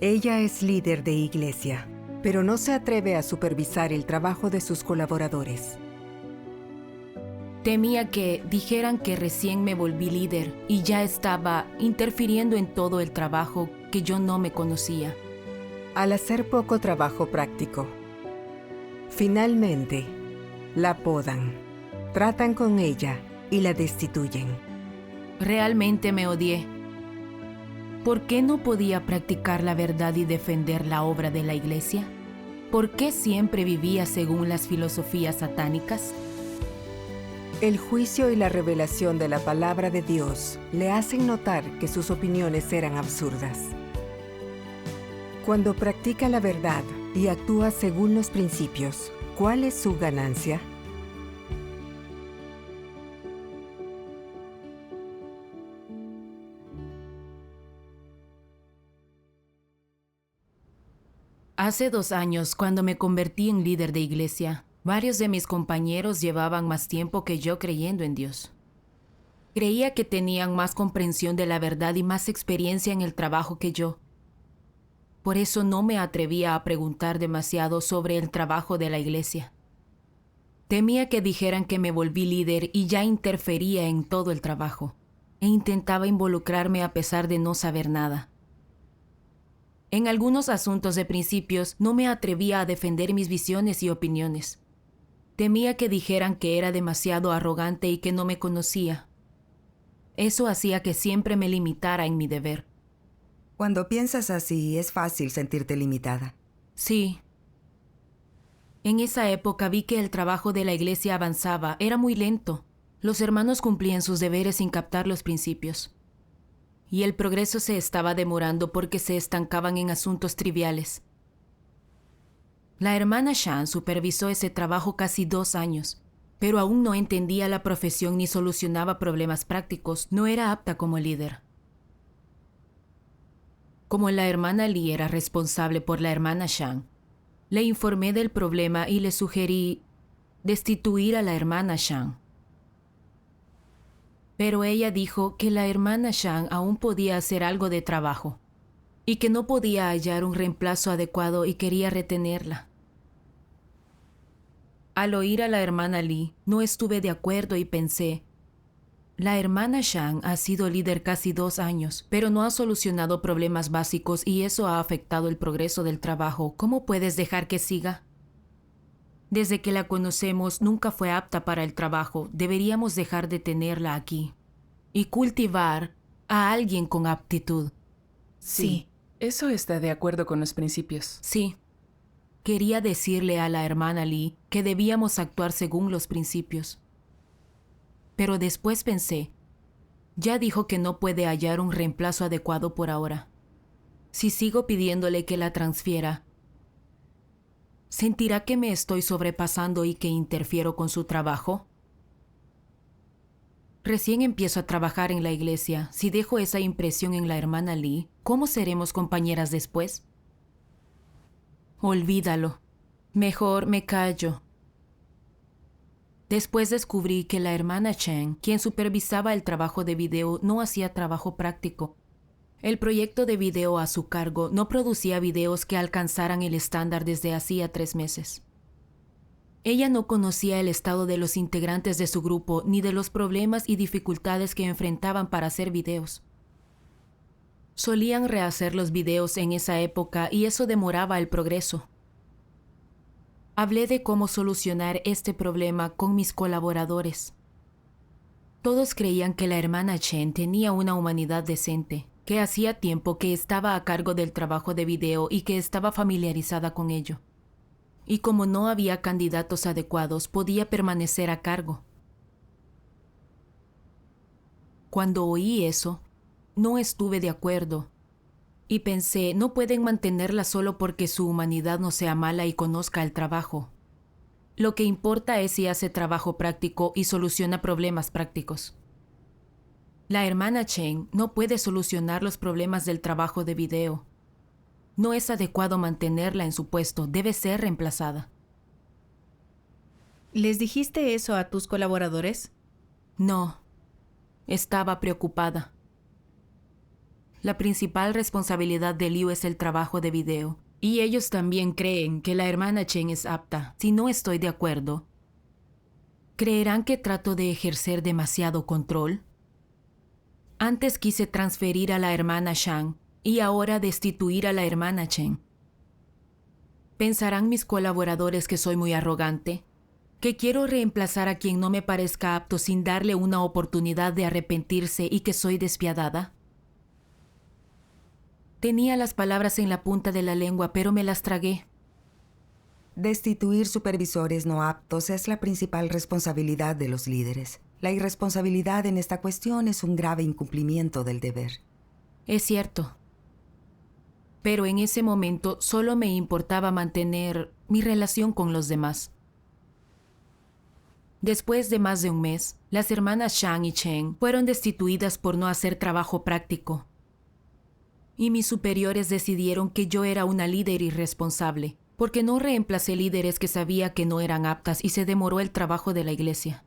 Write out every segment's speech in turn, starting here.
Ella es líder de iglesia, pero no se atreve a supervisar el trabajo de sus colaboradores. Temía que dijeran que recién me volví líder y ya estaba interfiriendo en todo el trabajo que yo no me conocía. Al hacer poco trabajo práctico, finalmente la podan, tratan con ella y la destituyen. Realmente me odié. ¿Por qué no podía practicar la verdad y defender la obra de la iglesia? ¿Por qué siempre vivía según las filosofías satánicas? El juicio y la revelación de la palabra de Dios le hacen notar que sus opiniones eran absurdas. Cuando practica la verdad y actúa según los principios, ¿cuál es su ganancia? Hace 2 años, cuando me convertí en líder de iglesia, varios de mis compañeros llevaban más tiempo que yo creyendo en Dios. Creía que tenían más comprensión de la verdad y más experiencia en el trabajo que yo. Por eso no me atrevía a preguntar demasiado sobre el trabajo de la iglesia. Temía que dijeran que me volví líder y ya interfería en todo el trabajo, e intentaba involucrarme a pesar de no saber nada. En algunos asuntos de principios no me atrevía a defender mis visiones y opiniones. Temía que dijeran que era demasiado arrogante y que no me conocía. Eso hacía que siempre me limitara en mi deber. Cuando piensas así, es fácil sentirte limitada. Sí. En esa época vi que el trabajo de la iglesia avanzaba, era muy lento. Los hermanos cumplían sus deberes sin captar los principios. Y el progreso se estaba demorando porque se estancaban en asuntos triviales. La hermana Shan supervisó ese trabajo casi 2 años, pero aún no entendía la profesión ni solucionaba problemas prácticos. No era apta como líder. Como la hermana Lee era responsable por la hermana Shan, le informé del problema y le sugerí destituir a la hermana Shan. Pero ella dijo que la hermana Shan aún podía hacer algo de trabajo y que no podía hallar un reemplazo adecuado y quería retenerla. Al oír a la hermana Lee, no estuve de acuerdo y pensé, la hermana Shan ha sido líder casi 2 años, pero no ha solucionado problemas básicos y eso ha afectado el progreso del trabajo. ¿Cómo puedes dejar que siga? Desde que la conocemos, nunca fue apta para el trabajo. Deberíamos dejar de tenerla aquí y cultivar a alguien con aptitud. Sí, eso está de acuerdo con los principios. Sí. Quería decirle a la hermana Lee que debíamos actuar según los principios. Pero después pensé, ya dijo que no puede hallar un reemplazo adecuado por ahora. Si sigo pidiéndole que la transfiera, ¿sentirá que me estoy sobrepasando y que interfiero con su trabajo? Recién empiezo a trabajar en la iglesia. Si dejo esa impresión en la hermana Lee, ¿cómo seremos compañeras después? Olvídalo. Mejor me callo. Después descubrí que la hermana Chen, quien supervisaba el trabajo de video, no hacía trabajo práctico. El proyecto de video a su cargo no producía videos que alcanzaran el estándar desde hacía 3 meses. Ella no conocía el estado de los integrantes de su grupo ni de los problemas y dificultades que enfrentaban para hacer videos. Solían rehacer los videos en esa época y eso demoraba el progreso. Hablé de cómo solucionar este problema con mis colaboradores. Todos creían que la hermana Chen tenía una humanidad decente, que hacía tiempo que estaba a cargo del trabajo de video y que estaba familiarizada con ello. Y como no había candidatos adecuados, podía permanecer a cargo. Cuando oí eso, no estuve de acuerdo. Y pensé, no pueden mantenerla solo porque su humanidad no sea mala y conozca el trabajo. Lo que importa es si hace trabajo práctico y soluciona problemas prácticos. La hermana Chen no puede solucionar los problemas del trabajo de video. No es adecuado mantenerla en su puesto, debe ser reemplazada. ¿Les dijiste eso a tus colaboradores? No, estaba preocupada. La principal responsabilidad de Liu es el trabajo de video. Y ellos también creen que la hermana Chen es apta. Si no estoy de acuerdo, ¿creerán que trato de ejercer demasiado control? Antes quise transferir a la hermana Shang y ahora destituir a la hermana Chen. ¿Pensarán mis colaboradores que soy muy arrogante? ¿Que quiero reemplazar a quien no me parezca apto sin darle una oportunidad de arrepentirse y que soy despiadada? Tenía las palabras en la punta de la lengua, pero me las tragué. Destituir supervisores no aptos es la principal responsabilidad de los líderes. La irresponsabilidad en esta cuestión es un grave incumplimiento del deber. Es cierto. Pero en ese momento solo me importaba mantener mi relación con los demás. Después de más de un mes, las hermanas Shang y Chen fueron destituidas por no hacer trabajo práctico. Y mis superiores decidieron que yo era una líder irresponsable, porque no reemplacé líderes que sabía que no eran aptas y se demoró el trabajo de la iglesia.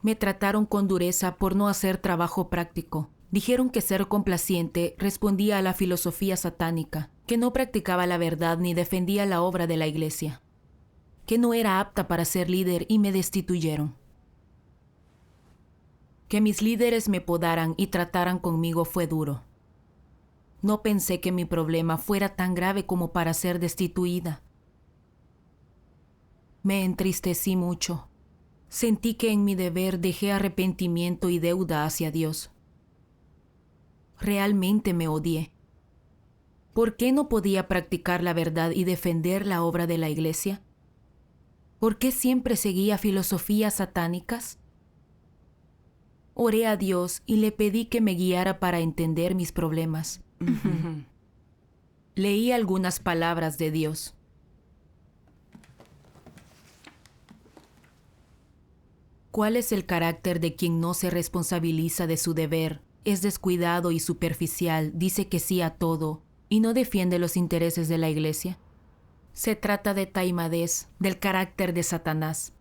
Me trataron con dureza por no hacer trabajo práctico. Dijeron que ser complaciente respondía a la filosofía satánica, que no practicaba la verdad ni defendía la obra de la iglesia, que no era apta para ser líder y me destituyeron. Que mis líderes me podaran y trataran conmigo fue duro. No pensé que mi problema fuera tan grave como para ser destituida. Me entristecí mucho. Sentí que en mi deber dejé arrepentimiento y deuda hacia Dios. Realmente me odié. ¿Por qué no podía practicar la verdad y defender la obra de la iglesia? ¿Por qué siempre seguía filosofías satánicas? Oré a Dios y le pedí que me guiara para entender mis problemas. Leí algunas palabras de Dios. ¿Cuál es el carácter de quien no se responsabiliza de su deber? Es descuidado y superficial, dice que sí a todo y no defiende los intereses de la iglesia. Se trata de taimadez, del carácter de Satanás.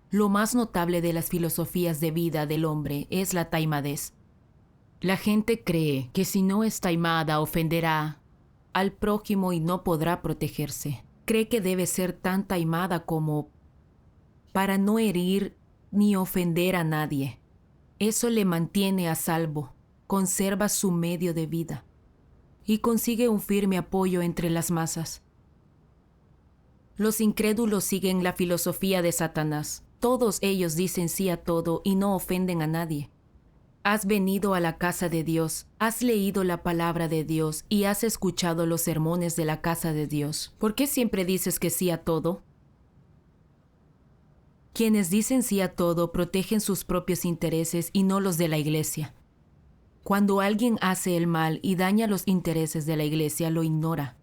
Lo más notable de las filosofías de vida del hombre es la taimadez. La gente cree que si no es taimada ofenderá al prójimo y no podrá protegerse. Cree que debe ser tan taimada como para no herir ni ofender a nadie. Eso le mantiene a salvo, conserva su medio de vida y consigue un firme apoyo entre las masas. Los incrédulos siguen la filosofía de Satanás. Todos ellos dicen sí a todo y no ofenden a nadie. Has venido a la casa de Dios, has leído la palabra de Dios y has escuchado los sermones de la casa de Dios. ¿Por qué siempre dices que sí a todo? Quienes dicen sí a todo protegen sus propios intereses y no los de la iglesia. Cuando alguien hace el mal y daña los intereses de la iglesia, lo ignora.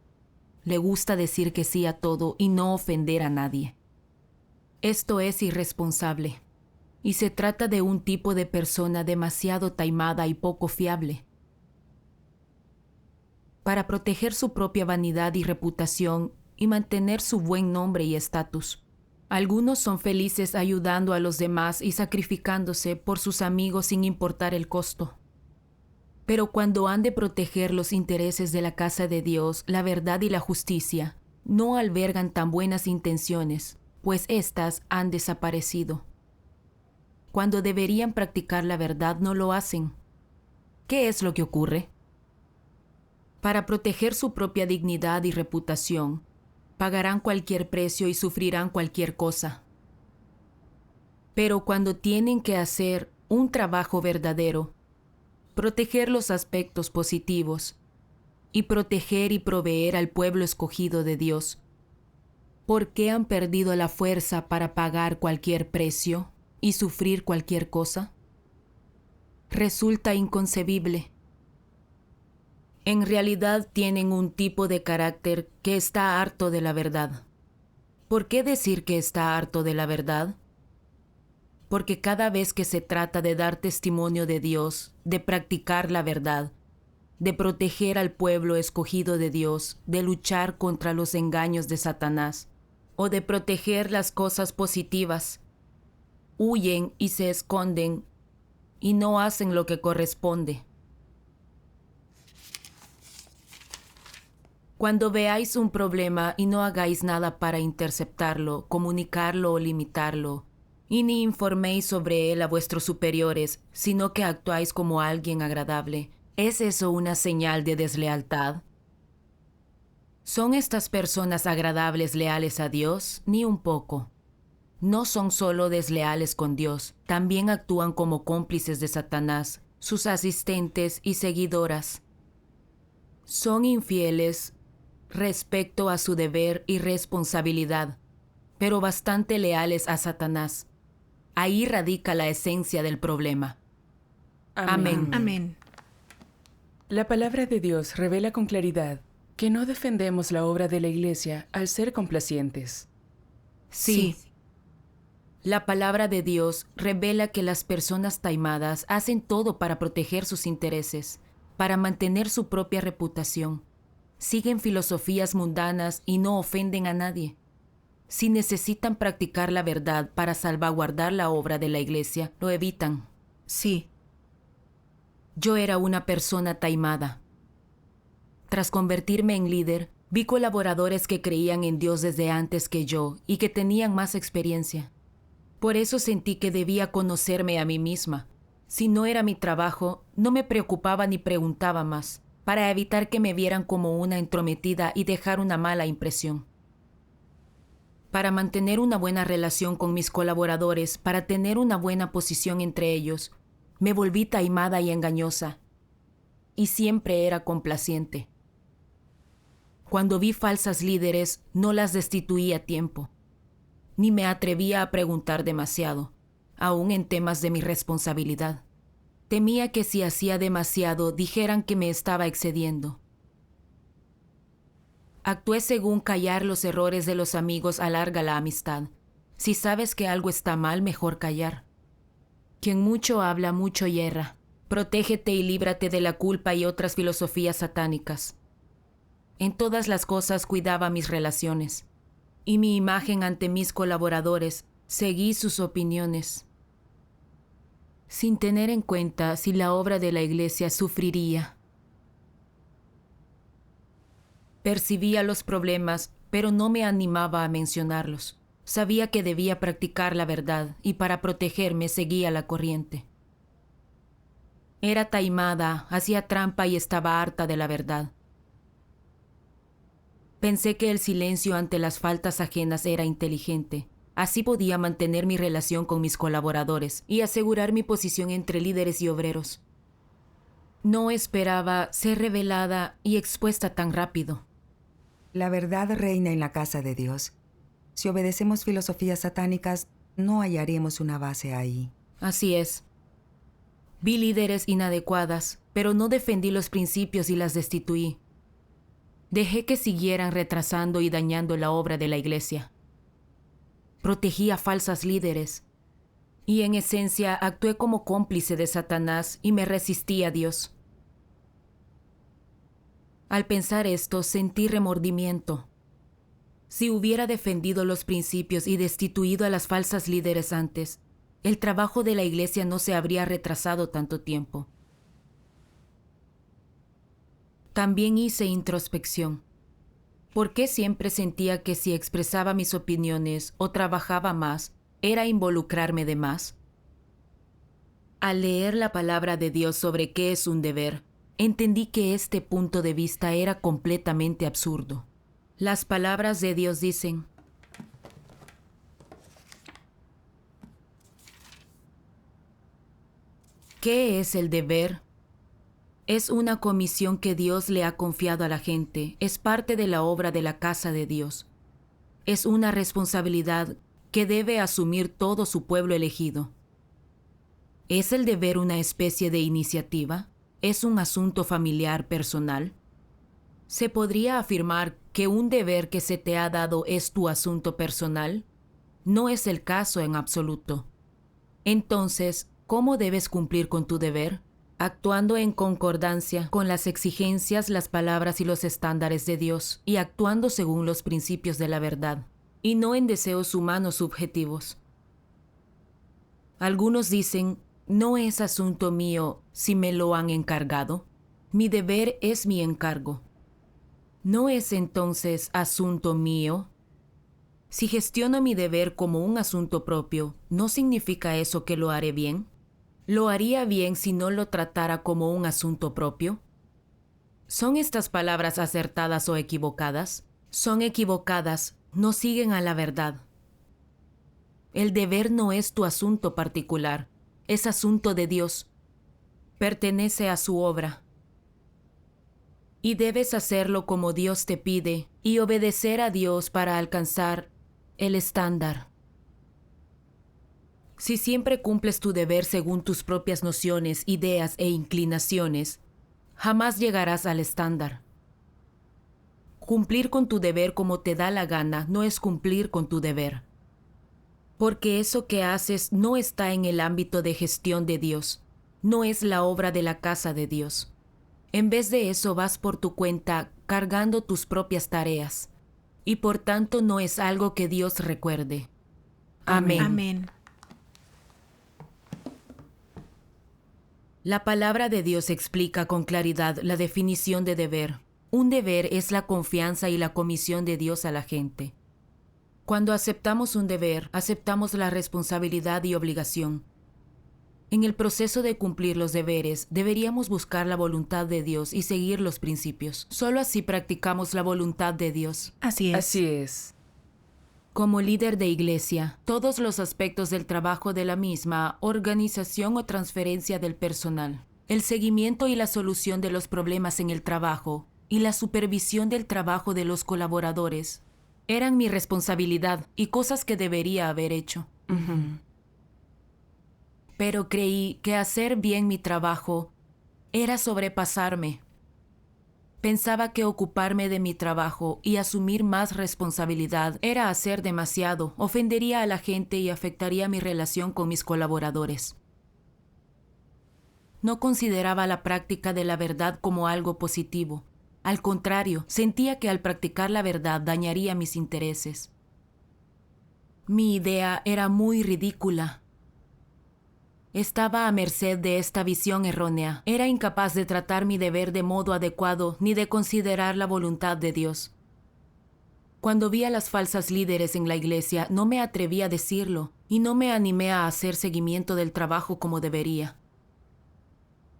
Le gusta decir que sí a todo y no ofender a nadie. Esto es irresponsable, y se trata de un tipo de persona demasiado taimada y poco fiable. Para proteger su propia vanidad y reputación y mantener su buen nombre y estatus, algunos son felices ayudando a los demás y sacrificándose por sus amigos sin importar el costo. Pero cuando han de proteger los intereses de la casa de Dios, la verdad y la justicia, no albergan tan buenas intenciones, pues éstas han desaparecido. Cuando deberían practicar la verdad, no lo hacen. ¿Qué es lo que ocurre? Para proteger su propia dignidad y reputación, pagarán cualquier precio y sufrirán cualquier cosa. Pero cuando tienen que hacer un trabajo verdadero, proteger los aspectos positivos y proteger y proveer al pueblo escogido de Dios, ¿por qué han perdido la fuerza para pagar cualquier precio y sufrir cualquier cosa? Resulta inconcebible. En realidad tienen un tipo de carácter que está harto de la verdad. ¿Por qué decir que está harto de la verdad? Porque cada vez que se trata de dar testimonio de Dios, de practicar la verdad, de proteger al pueblo escogido de Dios, de luchar contra los engaños de Satanás, o de proteger las cosas positivas, huyen y se esconden y no hacen lo que corresponde. Cuando veáis un problema y no hagáis nada para interceptarlo, comunicarlo o limitarlo, y ni informéis sobre él a vuestros superiores, sino que actuáis como alguien agradable, ¿es eso una señal de deslealtad? ¿Son estas personas agradables leales a Dios? Ni un poco. No son solo desleales con Dios, también actúan como cómplices de Satanás, sus asistentes y seguidoras. Son infieles respecto a su deber y responsabilidad, pero bastante leales a Satanás. Ahí radica la esencia del problema. Amén. Amén. La palabra de Dios revela con claridad que no defendemos la obra de la Iglesia al ser complacientes. Sí. La palabra de Dios revela que las personas taimadas hacen todo para proteger sus intereses, para mantener su propia reputación. Siguen filosofías mundanas y no ofenden a nadie. Si necesitan practicar la verdad para salvaguardar la obra de la Iglesia, lo evitan. Sí. Yo era una persona taimada. Tras convertirme en líder, vi colaboradores que creían en Dios desde antes que yo y que tenían más experiencia. Por eso sentí que debía conocerme a mí misma. Si no era mi trabajo, no me preocupaba ni preguntaba más, para evitar que me vieran como una entrometida y dejar una mala impresión. Para mantener una buena relación con mis colaboradores, para tener una buena posición entre ellos, me volví taimada y engañosa, y siempre era complaciente. Cuando vi falsas líderes, no las destituí a tiempo, ni me atrevía a preguntar demasiado, aún en temas de mi responsabilidad. Temía que si hacía demasiado, dijeran que me estaba excediendo. Actué según callar los errores de los amigos alarga la amistad. Si sabes que algo está mal, mejor callar. Quien mucho habla, mucho yerra. Protégete y líbrate de la culpa y otras filosofías satánicas. En todas las cosas cuidaba mis relaciones, y mi imagen ante mis colaboradores, seguí sus opiniones, sin tener en cuenta si la obra de la Iglesia sufriría. Percibía los problemas, pero no me animaba a mencionarlos. Sabía que debía practicar la verdad, y para protegerme seguía la corriente. Era taimada, hacía trampa y estaba harta de la verdad. Pensé que el silencio ante las faltas ajenas era inteligente. Así podía mantener mi relación con mis colaboradores y asegurar mi posición entre líderes y obreros. No esperaba ser revelada y expuesta tan rápido. La verdad reina en la casa de Dios. Si obedecemos filosofías satánicas, no hallaremos una base ahí. Así es. Vi líderes inadecuadas, pero no defendí los principios y las destituí. Dejé que siguieran retrasando y dañando la obra de la Iglesia. Protegí a falsas líderes, y en esencia actué como cómplice de Satanás y me resistí a Dios. Al pensar esto, sentí remordimiento. Si hubiera defendido los principios y destituido a las falsas líderes antes, el trabajo de la Iglesia no se habría retrasado tanto tiempo. También hice introspección. ¿Por qué siempre sentía que si expresaba mis opiniones o trabajaba más, era involucrarme de más? Al leer la palabra de Dios sobre qué es un deber, entendí que este punto de vista era completamente absurdo. Las palabras de Dios dicen: ¿qué es el deber? Es una comisión que Dios le ha confiado a la gente, es parte de la obra de la casa de Dios. Es una responsabilidad que debe asumir todo su pueblo elegido. ¿Es el deber una especie de iniciativa? ¿Es un asunto familiar personal? ¿Se podría afirmar que un deber que se te ha dado es tu asunto personal? No es el caso en absoluto. Entonces, ¿cómo debes cumplir con tu deber? Actuando en concordancia con las exigencias, las palabras y los estándares de Dios, y actuando según los principios de la verdad, y no en deseos humanos subjetivos. Algunos dicen, No es asunto mío si me lo han encargado. Mi deber es mi encargo. ¿No es entonces asunto mío? Si gestiono mi deber como un asunto propio, ¿no significa eso que lo haré bien? ¿Lo haría bien si no lo tratara como un asunto propio? ¿Son estas palabras acertadas o equivocadas? Son equivocadas, no siguen a la verdad. El deber no es tu asunto particular, es asunto de Dios. Pertenece a su obra. Y debes hacerlo como Dios te pide y obedecer a Dios para alcanzar el estándar. Si siempre cumples tu deber según tus propias nociones, ideas e inclinaciones, jamás llegarás al estándar. Cumplir con tu deber como te da la gana no es cumplir con tu deber. Porque eso que haces no está en el ámbito de gestión de Dios, no es la obra de la casa de Dios. En vez de eso vas por tu cuenta cargando tus propias tareas, y por tanto no es algo que Dios recuerde. Amén. Amén. La palabra de Dios explica con claridad la definición de deber. Un deber es la confianza y la comisión de Dios a la gente. Cuando aceptamos un deber, aceptamos la responsabilidad y obligación. En el proceso de cumplir los deberes, deberíamos buscar la voluntad de Dios y seguir los principios. Solo así practicamos la voluntad de Dios. Así es. Así es. Como líder de iglesia, todos los aspectos del trabajo de la misma, organización o transferencia del personal, el seguimiento y la solución de los problemas en el trabajo y la supervisión del trabajo de los colaboradores, eran mi responsabilidad y cosas que debería haber hecho. Pero creí que hacer bien mi trabajo era sobrepasarme. Pensaba que ocuparme de mi trabajo y asumir más responsabilidad era hacer demasiado, ofendería a la gente y afectaría mi relación con mis colaboradores. No consideraba la práctica de la verdad como algo positivo. Al contrario, sentía que al practicar la verdad dañaría mis intereses. Mi idea era muy ridícula. Estaba a merced de esta visión errónea. Era incapaz de tratar mi deber de modo adecuado ni de considerar la voluntad de Dios. Cuando vi a las falsas líderes en la iglesia, no me atreví a decirlo y no me animé a hacer seguimiento del trabajo como debería.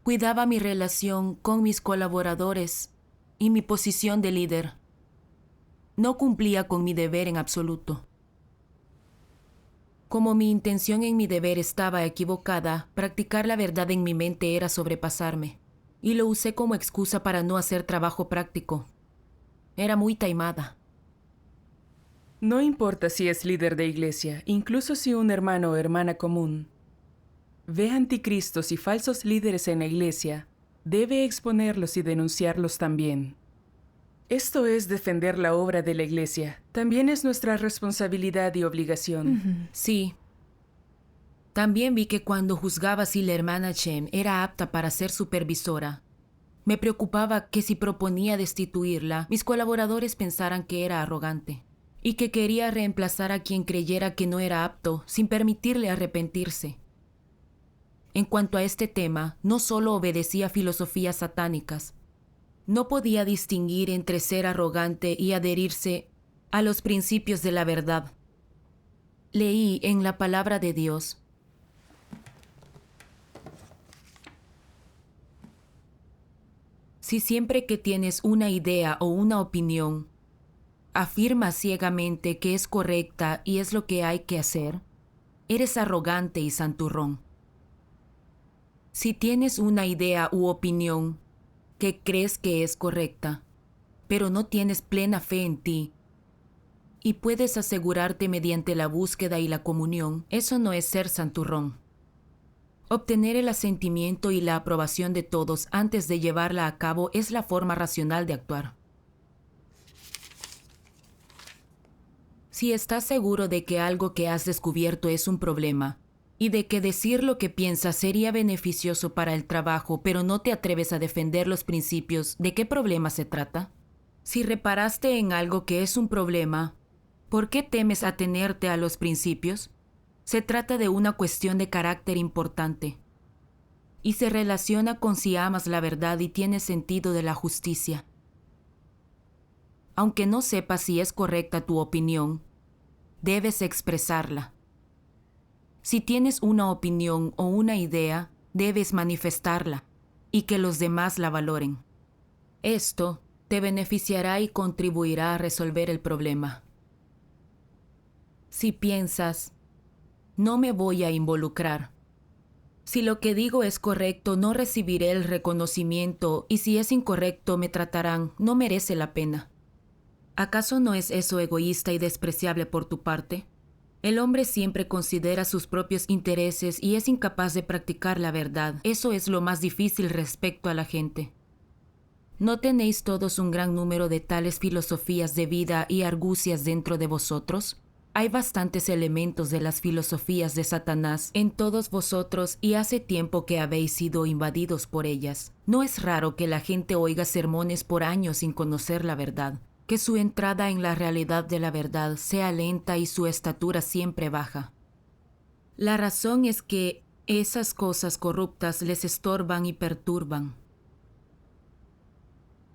Cuidaba mi relación con mis colaboradores y mi posición de líder. No cumplía con mi deber en absoluto. Como mi intención en mi deber estaba equivocada, practicar la verdad en mi mente era sobrepasarme, y lo usé como excusa para no hacer trabajo práctico. Era muy taimada. No importa si es líder de iglesia, incluso si un hermano o hermana común ve anticristos y falsos líderes en la iglesia, debe exponerlos y denunciarlos también. Esto es defender la obra de la iglesia. También es nuestra responsabilidad y obligación. Sí. También vi que cuando juzgaba si la hermana Chen era apta para ser supervisora, me preocupaba que si proponía destituirla, mis colaboradores pensaran que era arrogante y que quería reemplazar a quien creyera que no era apto sin permitirle arrepentirse. En cuanto a este tema, no solo obedecía filosofías satánicas, no podía distinguir entre ser arrogante y adherirse a los principios de la verdad. Leí en la palabra de Dios: si siempre que tienes una idea o una opinión, afirmas ciegamente que es correcta y es lo que hay que hacer, eres arrogante y santurrón. Si tienes una idea u opinión que crees que es correcta, pero no tienes plena fe en ti, y puedes asegurarte mediante la búsqueda y la comunión, eso no es ser santurrón. Obtener el asentimiento y la aprobación de todos antes de llevarla a cabo es la forma racional de actuar. Si estás seguro de que algo que has descubierto es un problema, y de que decir lo que piensas sería beneficioso para el trabajo, pero no te atreves a defender los principios, ¿de qué problema se trata? Si reparaste en algo que es un problema, ¿por qué temes atenerte a los principios? Se trata de una cuestión de carácter importante. y se relaciona con si amas la verdad y tienes sentido de la justicia. Aunque no sepas si es correcta tu opinión, debes expresarla. Si tienes una opinión o una idea, debes manifestarla y que los demás la valoren. Esto te beneficiará y contribuirá a resolver el problema. Si piensas, no me voy a involucrar. Si lo que digo es correcto, no recibiré el reconocimiento y si es incorrecto, me tratarán, no merece la pena. ¿Acaso no es eso egoísta y despreciable por tu parte? El hombre siempre considera sus propios intereses y es incapaz de practicar la verdad. Eso es lo más difícil respecto a la gente. ¿No tenéis todos un gran número de tales filosofías de vida y argucias dentro de vosotros? Hay bastantes elementos de las filosofías de Satanás en todos vosotros y hace tiempo que habéis sido invadidos por ellas. No es raro que la gente oiga sermones por años sin conocer la verdad, que su entrada en la realidad de la verdad sea lenta y su estatura siempre baja. La razón es que esas cosas corruptas les estorban y perturban.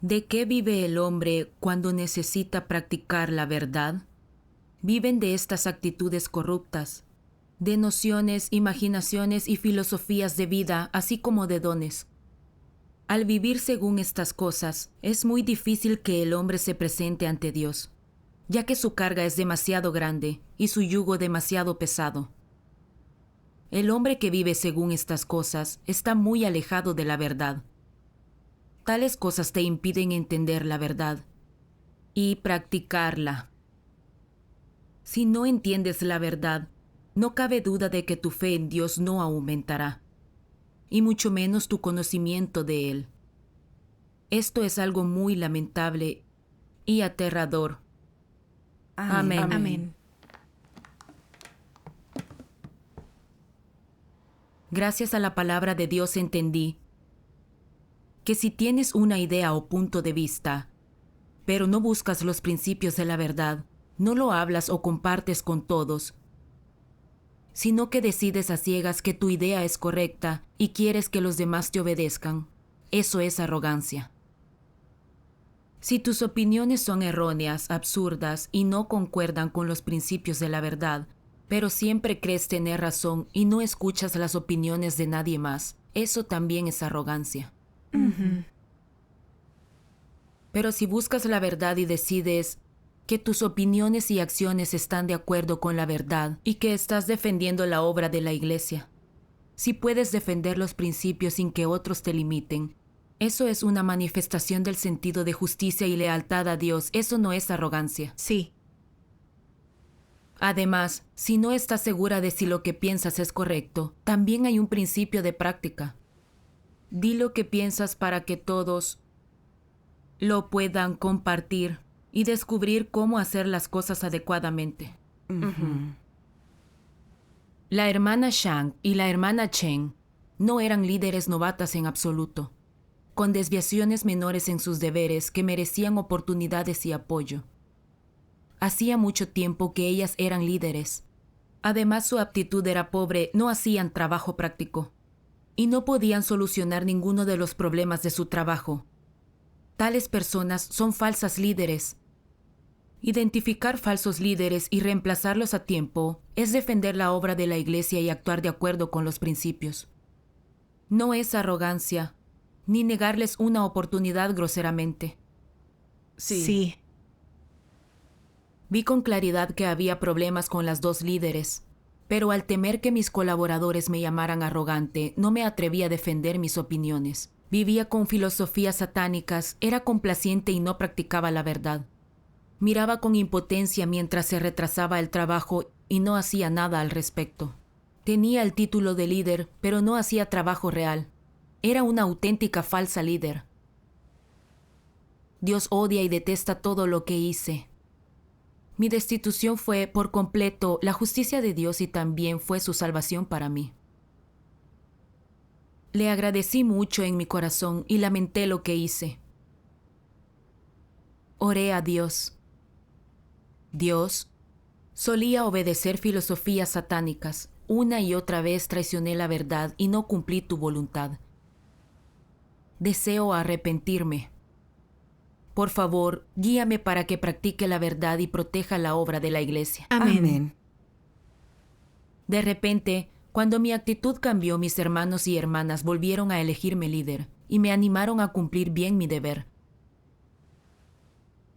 ¿De qué vive el hombre cuando necesita practicar la verdad? Viven de estas actitudes corruptas, de nociones, imaginaciones y filosofías de vida, así como de dones. Al vivir según estas cosas, es muy difícil que el hombre se presente ante Dios, ya que su carga es demasiado grande y su yugo demasiado pesado. El hombre que vive según estas cosas está muy alejado de la verdad. Tales cosas te impiden entender la verdad y practicarla. Si no entiendes la verdad, no cabe duda de que tu fe en Dios no aumentará, y mucho menos tu conocimiento de Él. Esto es algo muy lamentable y aterrador. Amén. Amén. Gracias a la palabra de Dios entendí que si tienes una idea o punto de vista, pero no buscas los principios de la verdad, no lo hablas o compartes con todos, sino que decides a ciegas que tu idea es correcta y quieres que los demás te obedezcan, eso es arrogancia. Si tus opiniones son erróneas, absurdas y no concuerdan con los principios de la verdad, pero siempre crees tener razón y no escuchas las opiniones de nadie más, eso también es arrogancia. Pero si buscas la verdad y decides que tus opiniones y acciones están de acuerdo con la verdad y que estás defendiendo la obra de la Iglesia, si puedes defender los principios sin que otros te limiten, eso es una manifestación del sentido de justicia y lealtad a Dios, eso no es arrogancia. Sí. Además, si no estás segura de si lo que piensas es correcto, también hay un principio de práctica. Di lo que piensas para que todos lo puedan compartir y descubrir cómo hacer las cosas adecuadamente. La hermana Shang y la hermana Chen no eran líderes novatas en absoluto, con desviaciones menores en sus deberes que merecían oportunidades y apoyo. Hacía mucho tiempo que ellas eran líderes. Además, su aptitud era pobre, no hacían trabajo práctico y no podían solucionar ninguno de los problemas de su trabajo. Tales personas son falsas líderes. Identificar falsos líderes y reemplazarlos a tiempo es defender la obra de la Iglesia y actuar de acuerdo con los principios. No es arrogancia, ni negarles una oportunidad groseramente. Sí. Vi con claridad que había problemas con las dos líderes, pero al temer que mis colaboradores me llamaran arrogante, no me atreví a defender mis opiniones. Vivía con filosofías satánicas, era complaciente y no practicaba la verdad. Miraba con impotencia mientras se retrasaba el trabajo y no hacía nada al respecto. Tenía el título de líder, pero no hacía trabajo real. Era una auténtica falsa líder. Dios odia y detesta todo lo que hice. Mi destitución fue, por completo, la justicia de Dios y también fue su salvación para mí. Le agradecí mucho en mi corazón y lamenté lo que hice. Oré a Dios. Dios solía obedecer filosofías satánicas, una y otra vez traicioné la verdad y no cumplí tu voluntad. Deseo arrepentirme. Por favor, guíame para que practique la verdad y proteja la obra de la iglesia. Amén. De repente, cuando mi actitud cambió, mis hermanos y hermanas volvieron a elegirme líder y me animaron a cumplir bien mi deber.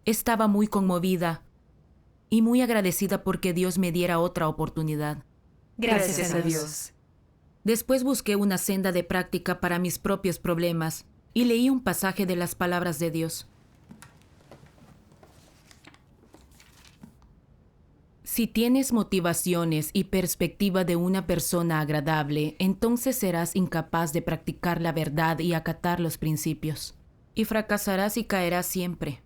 Estaba muy conmovida y muy agradecida porque Dios me diera otra oportunidad. Gracias a Dios. Después busqué una senda de práctica para mis propios problemas y leí un pasaje de las palabras de Dios. Si tienes motivaciones y perspectiva de una persona agradable, entonces serás incapaz de practicar la verdad y acatar los principios, y fracasarás y caerás siempre.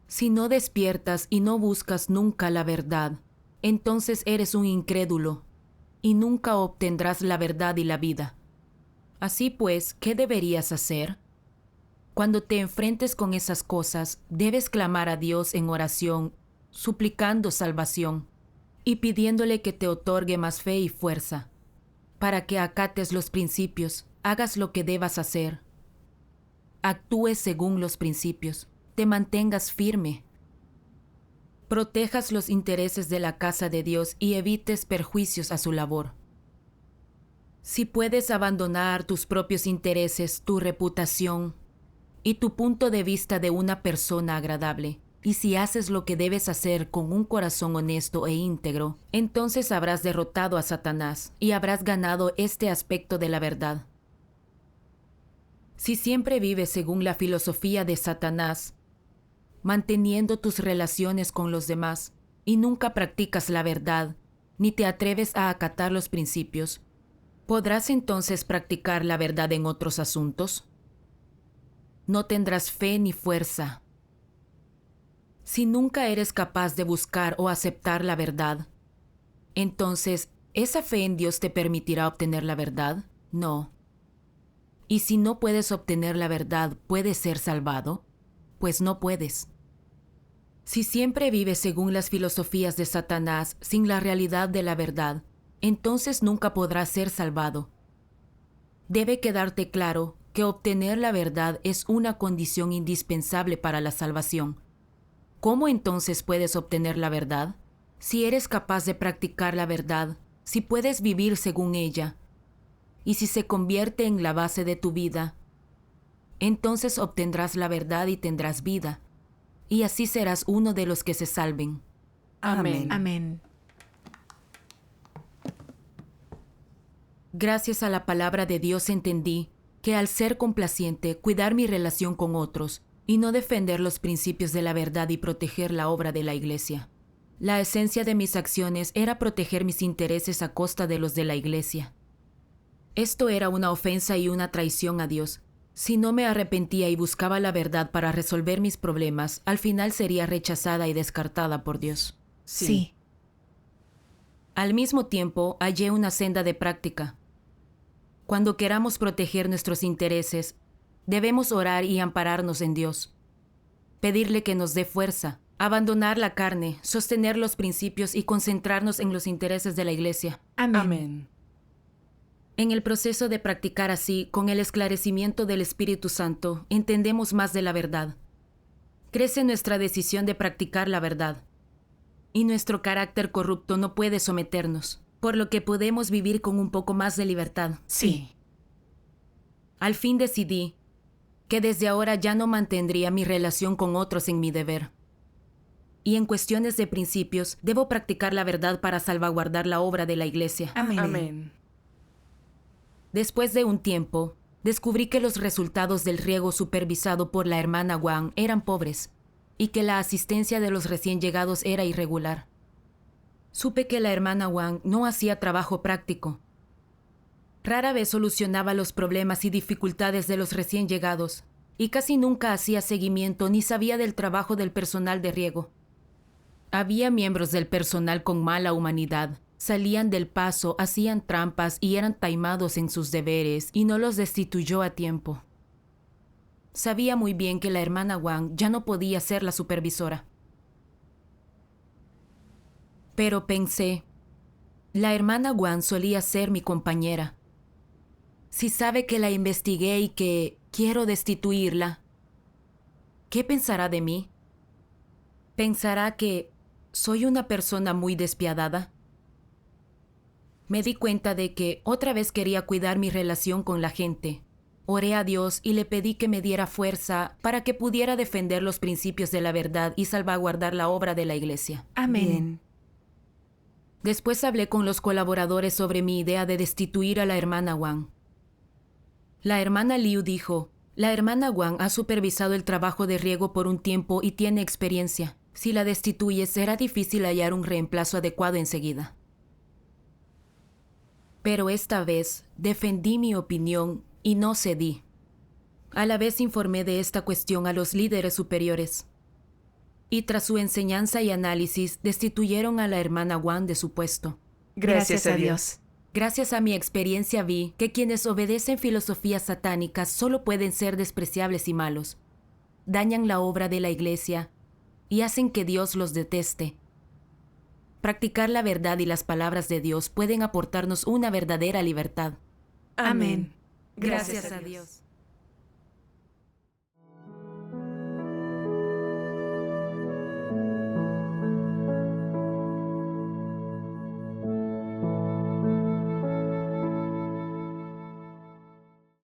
Si no despiertas y no buscas nunca la verdad, entonces eres un incrédulo y nunca obtendrás la verdad y la vida. Así pues, ¿qué deberías hacer? Cuando te enfrentes con esas cosas, debes clamar a Dios en oración, suplicando salvación y pidiéndole que te otorgue más fe y fuerza, para que acates los principios, hagas lo que debas hacer, actúes según los principios, te mantengas firme, protejas los intereses de la casa de Dios y evites perjuicios a su labor. Si puedes abandonar tus propios intereses, tu reputación y tu punto de vista de una persona agradable, y si haces lo que debes hacer con un corazón honesto e íntegro, entonces habrás derrotado a Satanás y habrás ganado este aspecto de la verdad. Si siempre vives según la filosofía de Satanás, manteniendo tus relaciones con los demás, y nunca practicas la verdad, ni te atreves a acatar los principios, ¿podrás entonces practicar la verdad en otros asuntos? No tendrás fe ni fuerza. Si nunca eres capaz de buscar o aceptar la verdad, entonces, ¿esa fe en Dios te permitirá obtener la verdad? No. Y si no puedes obtener la verdad, ¿puedes ser salvado? Pues no puedes. Si siempre vives según las filosofías de Satanás, sin la realidad de la verdad, entonces nunca podrás ser salvado. Debe quedarte claro que obtener la verdad es una condición indispensable para la salvación. ¿Cómo entonces puedes obtener la verdad? Si eres capaz de practicar la verdad, si puedes vivir según ella, y si se convierte en la base de tu vida, entonces obtendrás la verdad y tendrás vida, y así serás uno de los que se salven. Amén. Amén. Gracias a la palabra de Dios entendí que al ser complaciente, cuidar mi relación con otros, y no defender los principios de la verdad y proteger la obra de la iglesia. La esencia de mis acciones era proteger mis intereses a costa de los de la iglesia. Esto era una ofensa y una traición a Dios. Si no me arrepentía y buscaba la verdad para resolver mis problemas, al final sería rechazada y descartada por Dios. Sí. Al mismo tiempo, hallé una senda de práctica. Cuando queramos proteger nuestros intereses, debemos orar y ampararnos en Dios. Pedirle que nos dé fuerza, abandonar la carne, sostener los principios y concentrarnos en los intereses de la iglesia. Amén. Amén. En el proceso de practicar así, con el esclarecimiento del Espíritu Santo, entendemos más de la verdad. Crece nuestra decisión de practicar la verdad. Y nuestro carácter corrupto no puede someternos, por lo que podemos vivir con un poco más de libertad. Sí. Al fin decidí que desde ahora ya no mantendría mi relación con otros en mi deber. Y en cuestiones de principios, debo practicar la verdad para salvaguardar la obra de la iglesia. Amén. Amén. Después de un tiempo, descubrí que los resultados del riego supervisado por la hermana Wang eran pobres y que la asistencia de los recién llegados era irregular. Supe que la hermana Wang no hacía trabajo práctico. Rara vez solucionaba los problemas y dificultades de los recién llegados, y casi nunca hacía seguimiento ni sabía del trabajo del personal de riego. Había miembros del personal con mala humanidad. Salían del paso, hacían trampas y eran taimados en sus deberes, y no los destituyó a tiempo. Sabía muy bien que la hermana Wang ya no podía ser la supervisora. Pero pensé, La hermana Wang solía ser mi compañera. Si sabe que la investigué y que quiero destituirla, ¿qué pensará de mí? ¿Pensará que soy una persona muy despiadada? Me di cuenta de que otra vez quería cuidar mi relación con la gente. Oré a Dios y le pedí que me diera fuerza para que pudiera defender los principios de la verdad y salvaguardar la obra de la iglesia. Amén. Bien. Después hablé con los colaboradores sobre mi idea de destituir a la hermana Wang. La hermana Liu dijo, la hermana Wang ha supervisado el trabajo de riego por un tiempo y tiene experiencia. Si la destituye, será difícil hallar un reemplazo adecuado enseguida. Pero esta vez defendí mi opinión y no cedí. A la vez informé de esta cuestión a los líderes superiores. Y tras su enseñanza y análisis, destituyeron a la hermana Wang de su puesto. Gracias a Dios. Gracias a mi experiencia vi que quienes obedecen filosofías satánicas solo pueden ser despreciables y malos. Dañan la obra de la iglesia y hacen que Dios los deteste. Practicar la verdad y las palabras de Dios pueden aportarnos una verdadera libertad. Amén. Gracias a Dios.